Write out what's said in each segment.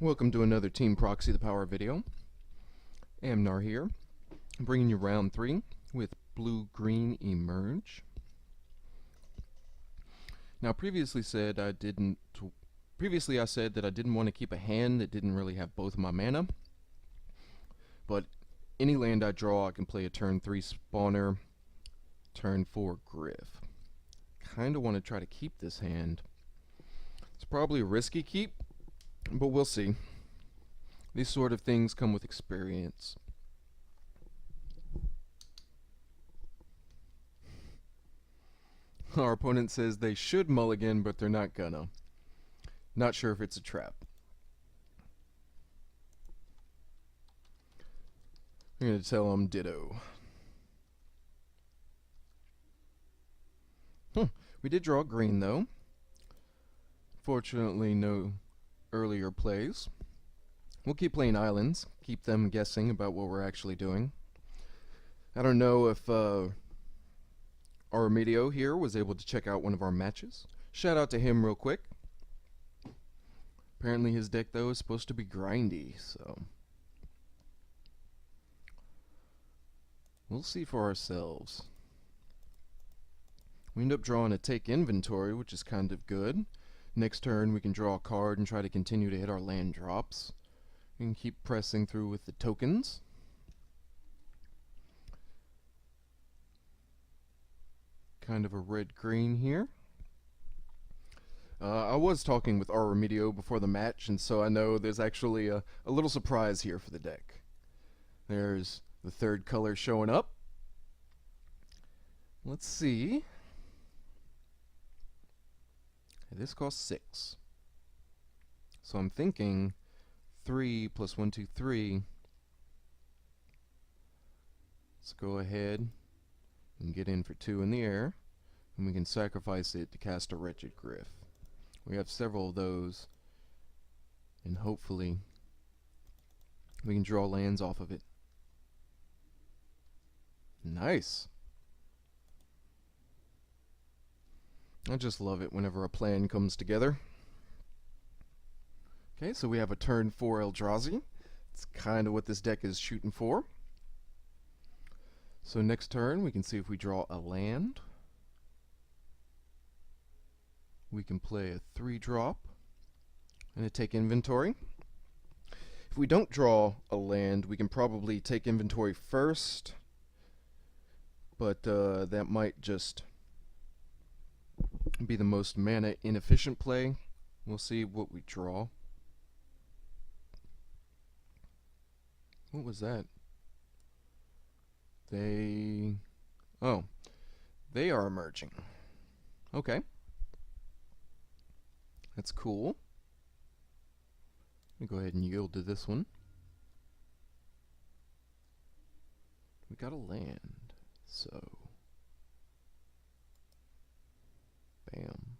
Welcome to another Team Proxy the Power video. Amnar here, bringing you round 3 with blue-green emerge. Now previously I said that I didn't want to keep a hand that didn't really have both of my mana, but any land I draw I can play a turn 3 spawner, turn 4 Griff. Kinda want to try to keep this hand. It's probably a risky keep, but we'll see. These sort of things come with experience. Our opponent says they should mulligan, but they're not gonna. Not sure if it's a trap. I'm gonna tell them ditto. We did draw green though. Fortunately, no earlier plays. We'll keep playing islands, keep them guessing about what we're actually doing. I don't know if our MtgGo here was able to check out one of our matches. Shout out to him real quick. Apparently his deck though is supposed to be grindy, so we'll see for ourselves. We end up drawing a take inventory, which is kind of good. Next turn we can draw a card and try to continue to hit our land drops. We can keep pressing through with the tokens. Kind of a red-green here. I was talking with our MtgGo before the match, and so I know there's actually a little surprise here for the deck. There's the third color showing up. Let's see. This costs 6. So I'm thinking 3 plus 1, 2, 3. Let's go ahead and get in for 2 in the air, and we can sacrifice it to cast a Wretched Griff. We have several of those, and hopefully we can draw lands off of it. Nice. I just love it whenever a plan comes together. Okay, so we have a turn 4 Eldrazi. It's kind of what this deck is shooting for. So next turn we can see if we draw a land. We can play a 3-drop and a take inventory. If we don't draw a land, we can probably take inventory first, but that might just be the most mana inefficient play. We'll see what we draw. What was that? They are emerging. Okay. That's cool. Let me go ahead and yield to this one. We got a land, so bam.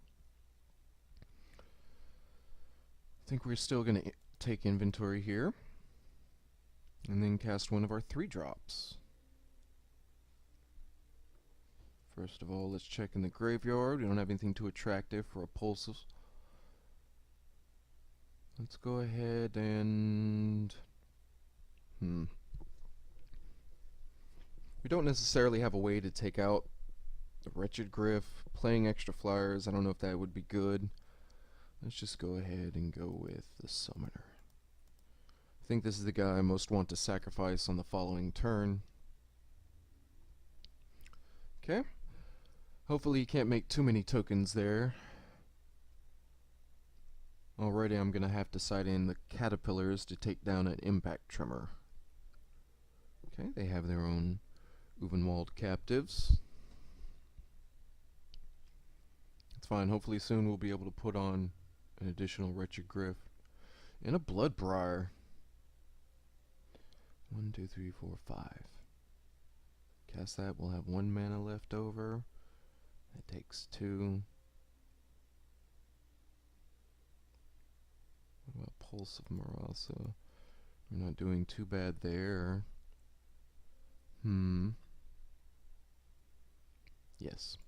I think we're still going to take inventory here and then cast one of our 3-drops. First of all, let's check in the graveyard. We don't have anything too attractive for a pulses. Let's go ahead and we don't necessarily have a way to take out the Wretched Griff. Playing extra flyers, I don't know if that would be good. Let's just go ahead and go with the Summoner. I think this is the guy I most want to sacrifice on the following turn. Okay. Hopefully you can't make too many tokens there. Already I'm going to have to side in the Caterpillars to take down an Impact Tremor. Okay, they have their own Uvenwald Captives. It's fine. Hopefully soon we'll be able to put on an additional Wretched Griff and a Bloodbriar. 1, 2, 3, 4, 5. Cast that. We'll have 1 mana left over. That takes 2. What about Pulse of Marasa? We're not doing too bad there. Yes.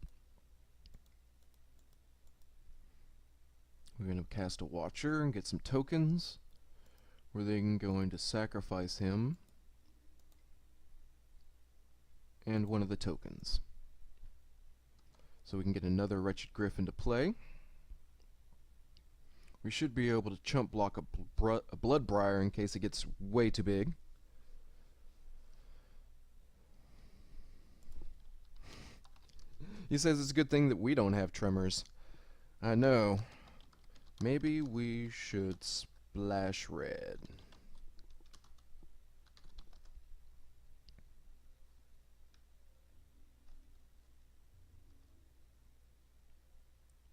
We're going to cast a Watcher and get some tokens. We're then going to sacrifice him and one of the tokens. So we can get another Wretched Gryph into play. We should be able to chump block a Bloodbriar in case it gets way too big. He says it's a good thing that we don't have tremors. I know. Maybe we should splash red.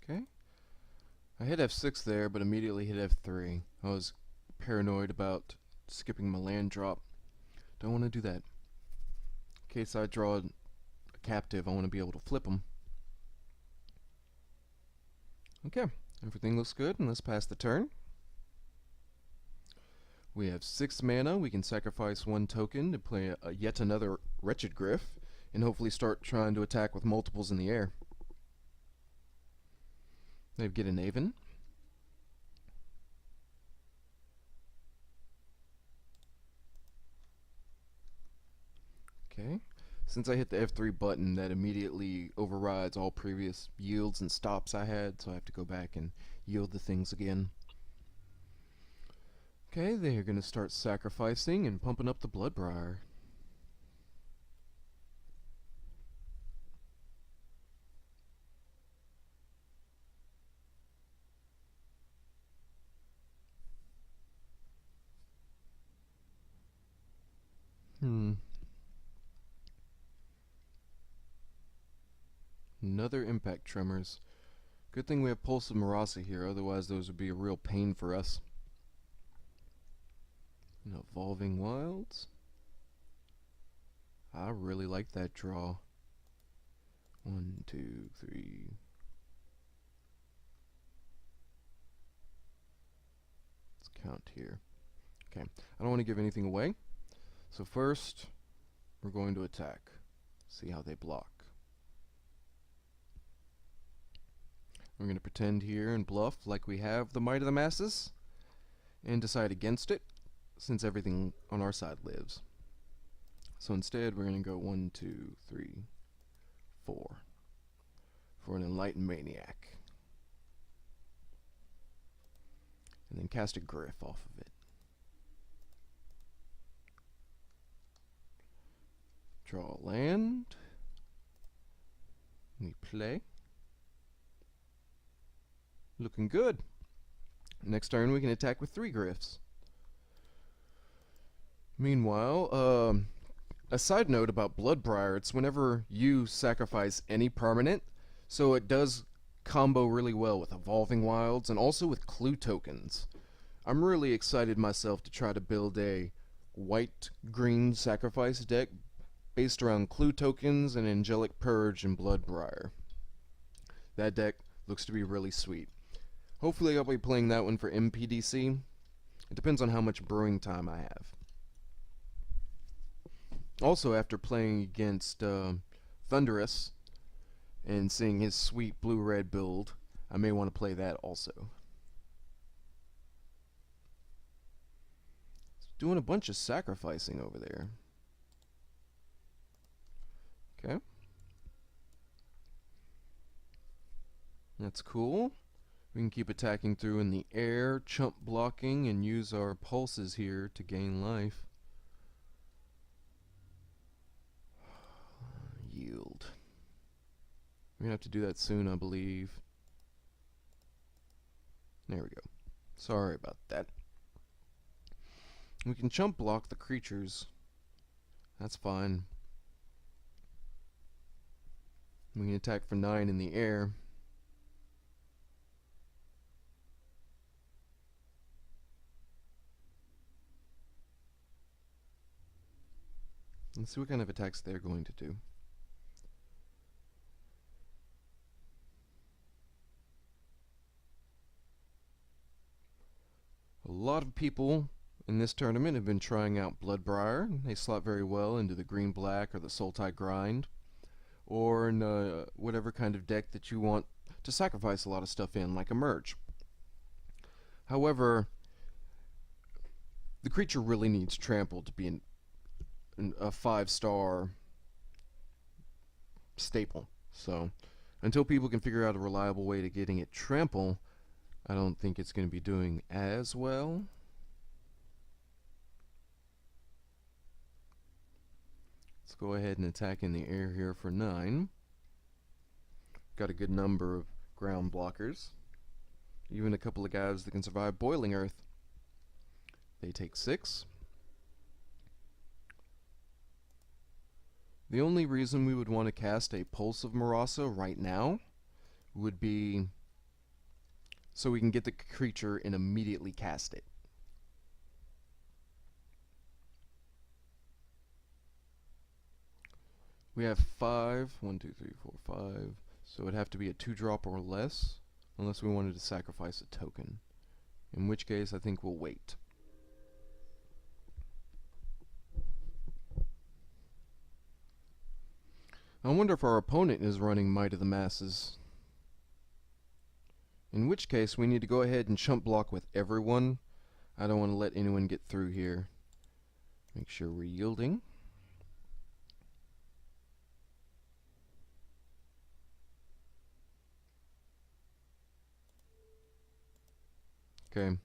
Okay. I hit F6 there, but immediately hit F3. I was paranoid about skipping my land drop. Don't want to do that. In case I draw a captive, I want to be able to flip them. Okay, everything looks good, and let's pass the turn. We have 6 mana. We can sacrifice 1 token to play yet another Wretched Gryph, and hopefully start trying to attack with multiples in the air. They get an Aven. Okay. Since I hit the F3 button, that immediately overrides all previous yields and stops I had, so I have to go back and yield the things again. Okay, they're going to start sacrificing and pumping up the Bloodbriar. Another impact tremors. Good thing we have Pulse of Marasa here, otherwise those would be a real pain for us. And Evolving Wilds. I really like that draw. 1, 2, 3. Let's count here. Okay, I don't want to give anything away. So first, we're going to attack. See how they block. We're going to pretend here and bluff like we have the Might of the Masses and decide against it since everything on our side lives. So instead we're going to go 1, 2, 3, 4 for an Enlightened Maniac. And then cast a Gryph off of it. Draw a land. We play. Looking good. Next turn we can attack with 3 Gryphs. Meanwhile, a side note about Bloodbriar, it's whenever you sacrifice any permanent, so it does combo really well with Evolving Wilds and also with clue tokens. I'm really excited myself to try to build a white-green sacrifice deck based around clue tokens and Angelic Purge and Bloodbriar. That deck looks to be really sweet. Hopefully I'll be playing that one for MPDC. It depends on how much brewing time I have. Also, after playing against Thunderous and seeing his sweet blue-red build, I may want to play that also. Doing a bunch of sacrificing over there. Okay. That's cool. We can keep attacking through in the air, chump blocking, and use our pulses here to gain life. Yield. We're going to have to do that soon, I believe. There we go. Sorry about that. We can chump block the creatures. That's fine. We can attack for 9 in the air. Let's see what kind of attacks they're going to do. A lot of people in this tournament have been trying out Bloodbriar. They slot very well into the green-black or the Sultai grind, or in whatever kind of deck that you want to sacrifice a lot of stuff in, like a Merge. However, the creature really needs trample to be a 5-star staple. So until people can figure out a reliable way to getting it trample, I don't think it's going to be doing as well. Let's go ahead and attack in the air here for 9. Got a good number of ground blockers. Even a couple of guys that can survive Boiling Earth. They take 6. The only reason we would want to cast a Pulse of Murasa right now would be so we can get the creature and immediately cast it. We have 5. 1, 2, 3, 4, 5. So it'd have to be a 2-drop or less, unless we wanted to sacrifice a token. In which case, I think we'll wait. I wonder if our opponent is running Might of the Masses. In which case, we need to go ahead and chump block with everyone. I don't want to let anyone get through here. Make sure we're yielding. Okay.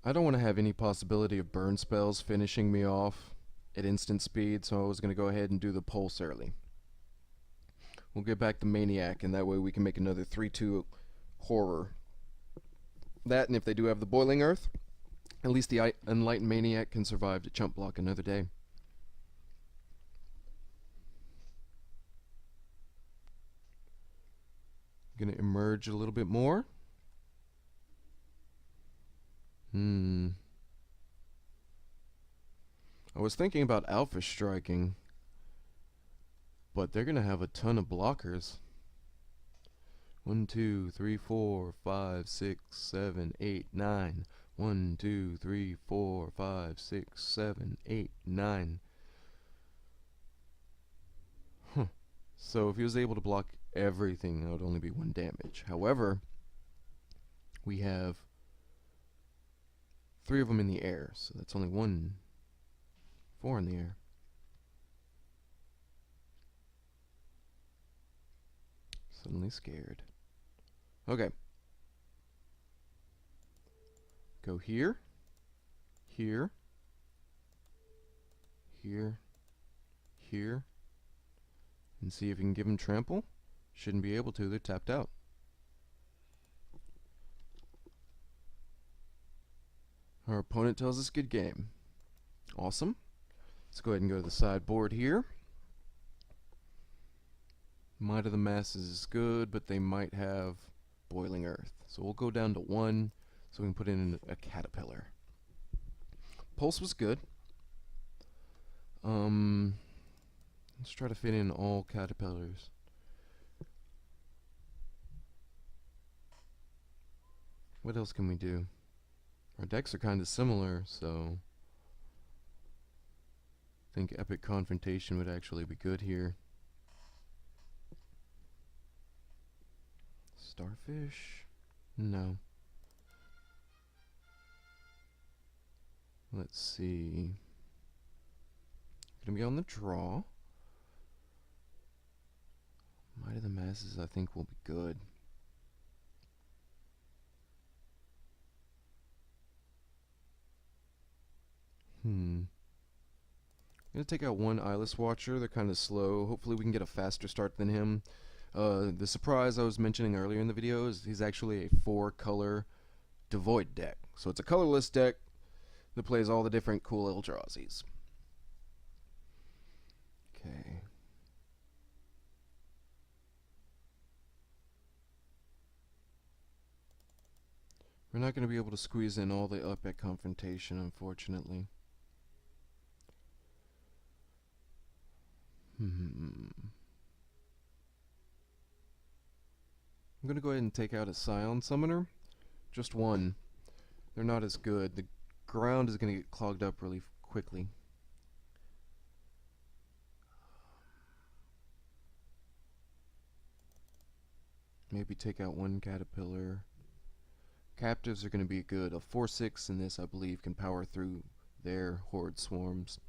I don't want to have any possibility of burn spells finishing me off at instant speed, so I was going to go ahead and do the Pulse early. We'll get back to Maniac, and that way we can make another 3/2 horror. That, and if they do have the Boiling Earth, at least the Enlightened Maniac can survive to chump block another day. I'm going to emerge a little bit more. I was thinking about Alpha striking, but they're going to have a ton of blockers. 1, 2, 3, 4, 5, 6, 7, 8, 9. 1, 2, 3, 4, 5, 6, 7, 8, 9. So if he was able to block everything, that would only be 1 damage. However, we have 3 of them in the air, so that's only 1, 4 in the air. Suddenly scared. Okay. Go here, here, here, here, and see if you can give them trample. Shouldn't be able to, they're tapped out. Our opponent tells us good game. Awesome. Let's go ahead and go to the sideboard here. Might of the Masses is good, but they might have Boiling Earth. So we'll go down to 1, so we can put in a Caterpillar. Pulse was good. Let's try to fit in all Caterpillars. What else can we do? Our decks are kind of similar, so I think Epic Confrontation would actually be good here. Starfish? No. Let's see. Gonna be on the draw. Might of the Masses, I think, will be good. I'm gonna take out 1 Eyeless Watcher. They're kind of slow. Hopefully we can get a faster start than him. The surprise I was mentioning earlier in the video is he's actually a 4-color Devoid deck. So it's a colorless deck that plays all the different cool Eldrazi's. Okay. We're not going to be able to squeeze in all the Epic Confrontation, unfortunately. I'm going to go ahead and take out a Scion Summoner. Just 1. They're not as good. The ground is going to get clogged up really quickly. Maybe take out 1 Caterpillar. Captives are going to be good. A 4/6 in this, I believe, can power through their horde swarms.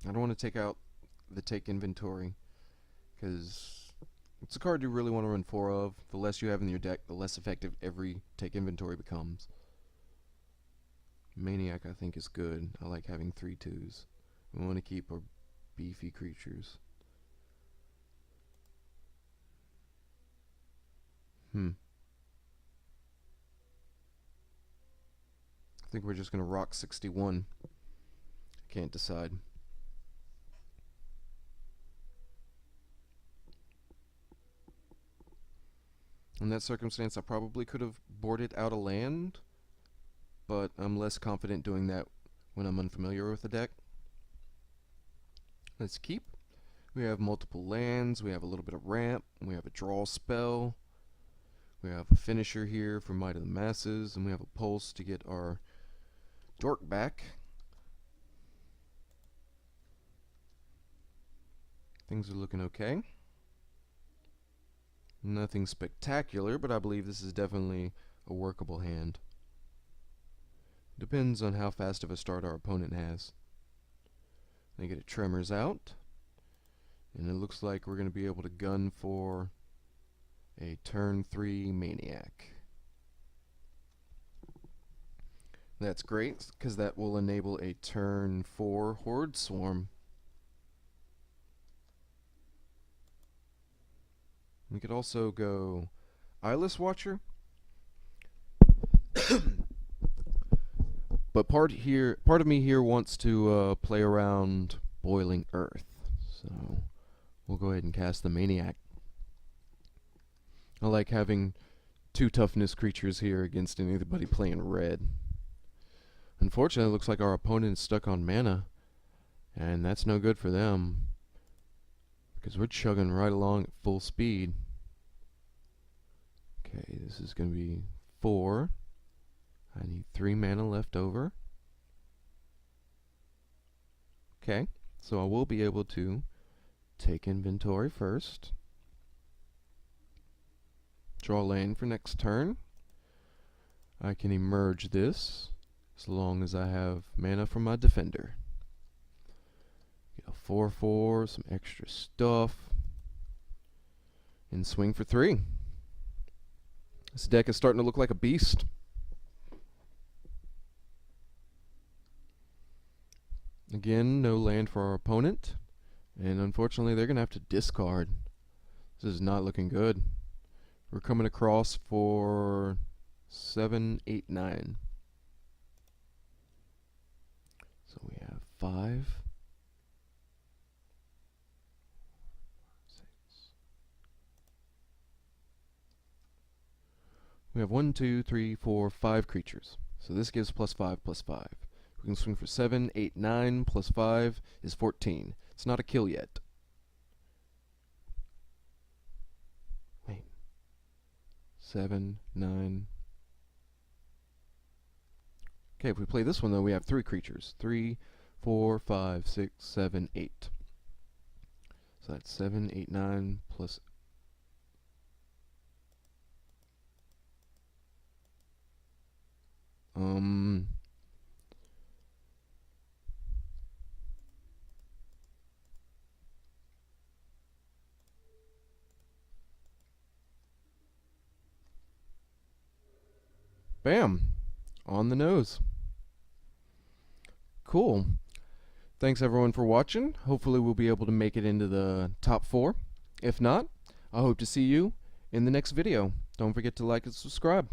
I don't want to take out the take inventory, because it's a card you really want to run 4 of. The less you have in your deck, the less effective every take inventory becomes. Maniac, I think, is good. I like having 3/2s. We want to keep our beefy creatures. I think we're just going to rock 61. Can't decide. In that circumstance, I probably could have boarded out a land, but I'm less confident doing that when I'm unfamiliar with the deck. Let's keep. We have multiple lands, we have a little bit of ramp, we have a draw spell, we have a finisher here for Might of the Masses, and we have a pulse to get our dork back. Things are looking okay. Nothing spectacular, but I believe this is definitely a workable hand. Depends on how fast of a start our opponent has. They get a Tremors out, and it looks like we're going to be able to gun for a turn 3 Maniac. That's great, because that will enable a turn 4 Horde Swarm. We could also go Eyeless Watcher. But part of me here wants to play around Boiling Earth. So we'll go ahead and cast the Maniac. I like having 2 toughness creatures here against anybody playing red. Unfortunately, it looks like our opponent is stuck on mana, and that's no good for them, because we're chugging right along at full speed. Okay, this is going to be 4. I need 3 mana left over. Okay, so I will be able to take inventory first. Draw land for next turn. I can emerge this as long as I have mana from my defender. Get a 4/4, some extra stuff, and swing for 3. This deck is starting to look like a beast. Again, no land for our opponent, and unfortunately they're going to have to discard. This is not looking good. We're coming across for 7, 8, 9. So we have 5, 6. We have 1, 2, 3, 4, 5 creatures. So this gives +5, +5. We can swing for 7, 8, 9, +5 is 14. It's not a kill yet. Wait. 7, 9. Okay, if we play this one, though, we have 3 creatures. 3, 4, 5, 6, 7, 8. So that's 7, 8, 9 plus... Bam! On the nose. Cool. Thanks everyone for watching. Hopefully we'll be able to make it into the top 4. If not, I hope to see you in the next video. Don't forget to like and subscribe.